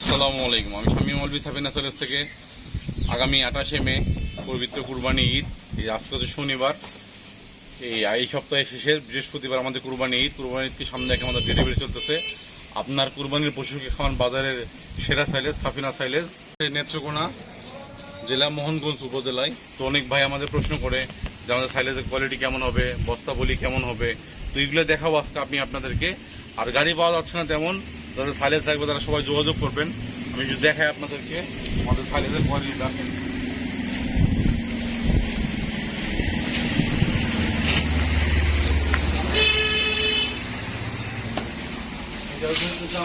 আসসালামু আলাইকুম। আমি শামীম মৌলভী সাবিনা সালেস থেকে আগামী 28শে মে পবিত্র কুরবানি ঈদ। এই আজকে হচ্ছে শনিবার, এই সপ্তাহের শেষের বৃহস্পতিবার আমাদের কুরবানি ঈদ। কুরবানি ঈদকে সামনে রেখে আমাদের ডেলিভারি চলতেছে। আপনার কুরবানির পশুকে খাওয়ান বাজারের সেরা সাইলেজ সাফিনা সাইলেজ, নেত্রকোনা জেলা মোহনগঞ্জ উপজেলায়। তো অনেক ভাই আমাদের প্রশ্ন করে যে আমাদের সাইলেজের কোয়ালিটি কেমন হবে, বস্তা বলি কেমন হবে। তো এইগুলো দেখাবো আজকে আমি আপনাদেরকে। আর গাড়ি পাওয়া যাচ্ছে না তেমন, যাদের সাইলেজ থাকবে তারা সবাই যোগাযোগ করবেন। আমি যদি দেখাই আপনাদেরকে আমাদের সাইলেজের কোয়ালিটিটা।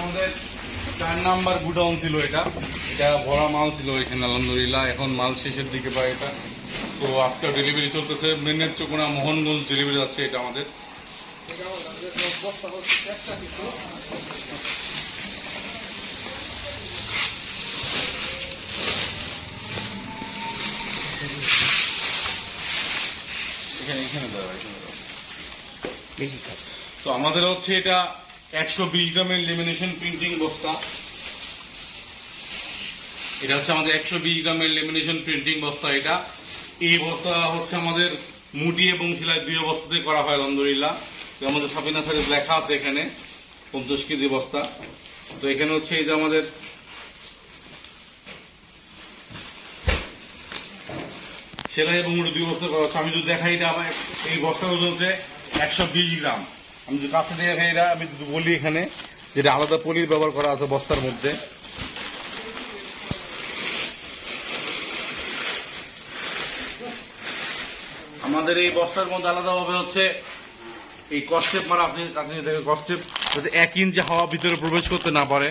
আমাদের 4 নাম্বার গুডাউন ছিল, এটা ভরা মাল ছিল এখানে আলহামদুলিল্লাহ। এখন মাল শেষের দিকে পায় এটা। তো আজকে ডেলিভারি চলতেছে, নেত্রকোনা মোহনগঞ্জ ডেলিভারি যাচ্ছে এটা আমাদের। তো আমাদের হচ্ছে এটা 120 গ্রামের লেমিনেশন প্রিন্টিং বস্তা। এটা হচ্ছে আমাদের 120 গ্রামের লেমিনেশন প্রিন্টিং বস্তা। এটা এই বস্তা হচ্ছে আমাদের মুটি এবং সেলাই 2 অবস্থাতে করা হয় আলহামদুলিল্লাহ। তো আমাদের সাবিনা সাইলেজ লেখা আছে এখানে 50 কেজি বস্তা। তো এখানে হচ্ছে এই যে আমাদের সেলাই এবং মুটি 2 বস্তা করা হচ্ছে। আমি যদি দেখাই, এটা আমার এই বস্তার ওজন হচ্ছে 120 গ্রাম। আমি যদি কাছে দিয়ে দেখাই, এটা আমি যদি বলি এখানে যেটা আলাদা পলির ব্যবহার করা আছে বস্তার মধ্যে। আমাদের এই বস্তার মধ্যে আলাদাভাবে হচ্ছে এই কস্টেপ মারা আছে, কাছে থেকে কস্টেপ, যাতে 1 ইঞ্চি হাওয়া ভিতরে প্রবেশ করতে না পারে।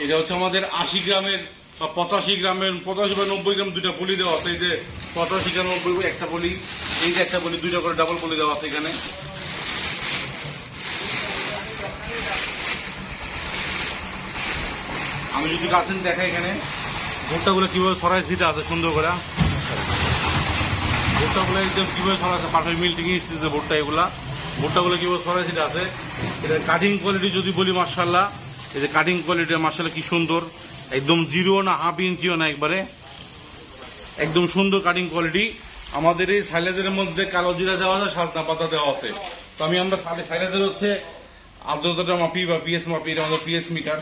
এটা হচ্ছে আমাদের 80 গ্রামের বা 85 গ্রামের, 85 বা 90 গ্রাম 2টা পলি দেওয়া আছে। এই যে 85 গ্রাম 90 একটা পলি, এই যে একটা পলি, 2টা করে ডাবল পলি দেওয়া আছে এখানে। আমি যদি কাছেন দেখাই, এখানে ভুট্টাগুলো কিভাবে ছড়াই ছিটা আছে সুন্দর করে। ভুট্টাগুলো একদম কিভাবে ছড়া আছে, পারফেক্ট মিল্টিং এসেছে ভুট্টা। ভুট্টাগুলো কিভাবে ছড়াই ছিটা আছে। এটা কাটিং কোয়ালিটি যদি বলি, মাশাআল্লাহ, এই যে কাটিং কোয়ালিটি মাশাআল্লাহ কি সুন্দর, একদম 0 না হাফ ইঞ্চিও না, একবারে একদম সুন্দর কাটিং কোয়ালিটি। আমাদের এই সাইলেজের মধ্যে কালো জিরা দেওয়া আছে, সাজনা পাতা দেওয়া আছে। তো আমরা সাইলেজের হচ্ছে আর্দ্রতাটা মাপি বা পিএস মাপি। এটা আমাদের পিএস মিটার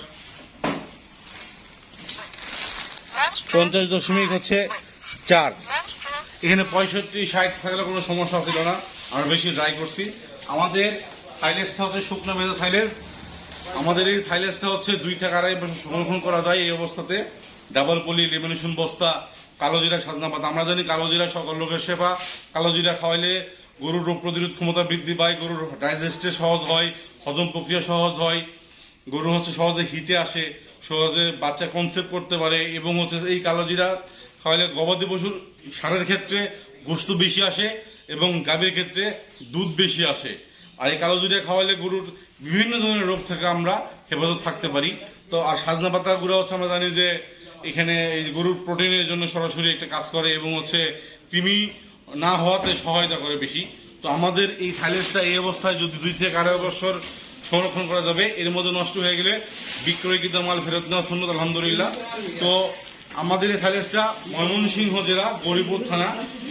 50.4। এখানে 65-60 থাকলে কোনো সমস্যা ছিল না, আমরা বেশি ট্রাই করছি। আমাদের সাইলেজটা হচ্ছে শুকনো ভেজা সাইলেজ। আমাদের এই সাইলেজটা হচ্ছে 2 থেকে 2.5 বছর সংরক্ষণ করা যায় এই অবস্থাতে। ডাবল পলি লেমিনেশন বস্তা, কালো জিরা, সাজনা পাতা। আমরা জানি কালো জিরা সকল রোগের সেবা। কালো জিরা খাওয়াইলে গরুর রোগ প্রতিরোধ ক্ষমতা বৃদ্ধি পায়, গরুর ডাইজেস্টে সহজ হয়, হজম প্রক্রিয়া সহজ হয়, গরু হচ্ছে সহজে হিটে আসে, সহজে বাচ্চা কনসেপ্ট করতে পারে। এবং হচ্ছে এই কালো জিরা খাওয়াইলে গবাদি পশুর সারের ক্ষেত্রে গোশত বেশি আসে এবং গাভীর ক্ষেত্রে দুধ বেশি আসে। আর এই কালো জিরা খাওয়াইলে গরুর বিভিন্ন ধরনের রোগ থেকে আমরা হেফাজত থাকতে পারি। তো আর সাজনা পাতা গুঁড়া হচ্ছে আমরা জানি যে এখানে এই গরুর প্রোটিনের জন্য সরাসরি একটা কাজ করে এবং হচ্ছে কৃমি না হওয়াতে সহায়তা করে বেশি। তো আমাদের এই সাইলেজটা এই অবস্থায় যদি 2 থেকে 2.5 বছর সংরক্ষণ করা যাবে, এর মধ্যে নষ্ট হয়ে গেলে বিক্রয়কৃত মাল ফেরত নেওয়া সুন্নত আলহামদুলিল্লাহ। তো আমাদের এই সাইলেজটা ময়মনসিংহ জেলা গরিপুর থানা,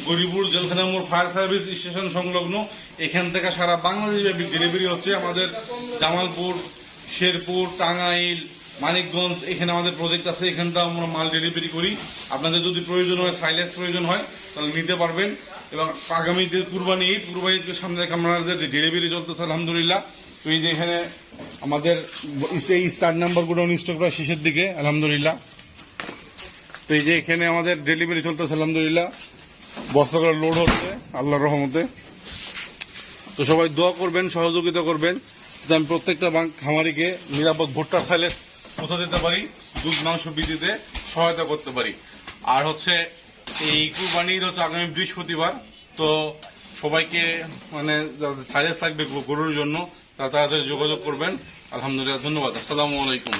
গরিপুর জেলখানা মোড় ফায়ার সার্ভিস স্টেশন সংলগ্ন। এখান থেকে সারা বাংলাদেশ ডেলিভারি হচ্ছে। আমাদের জামালপুর, শেরপুর, টাঙ্গাইল, মানিকগঞ্জ এখানে আমাদের প্রজেক্ট আছে। এখান থেকে আমরা মাল ডেলিভারি করি। আপনাদের যদি প্রয়োজন হয়, সাইলেজ প্রয়োজন হয়, তাহলে নিতে পারবেন। এবং আগামী যে কুরবানি ঈদকে সামনে রেখে আমাদের ডেলিভারি চলতেছে আলহামদুলিল্লাহ। তো এই যে এখানে আমাদের এই 4 নাম্বার গুডাউন স্টকটা শেষের দিকে আলহামদুলিল্লাহ। তো এই যে এখানে আমাদের ডেলিভারি চলতেছে আলহামদুলিল্লাহ, বস্তাগুলো লোড হচ্ছে আল্লাহর রহমতে। তো সবাই দোয়া করবেন, সহযোগিতা করবেন, যাতে আমি প্রত্যেকটা খামারিকে নিরাপদ ভুট্টার সাইলেজ পৌঁছে দিতে পারি, দুধ মাংস বৃদ্ধিতে সহায়তা করতে পারি। আর হচ্ছে এই কুরবানি ঈদ হচ্ছে আগামী বৃহস্পতিবার। তো সবাইকে মানে সাইলেন্স লাগবে গরুর জন্য তারা তাড়াতাড়ি যোগাযোগ করবেন। আলহামদুলিল্লাহ, ধন্যবাদ। আসসালামু আলাইকুম।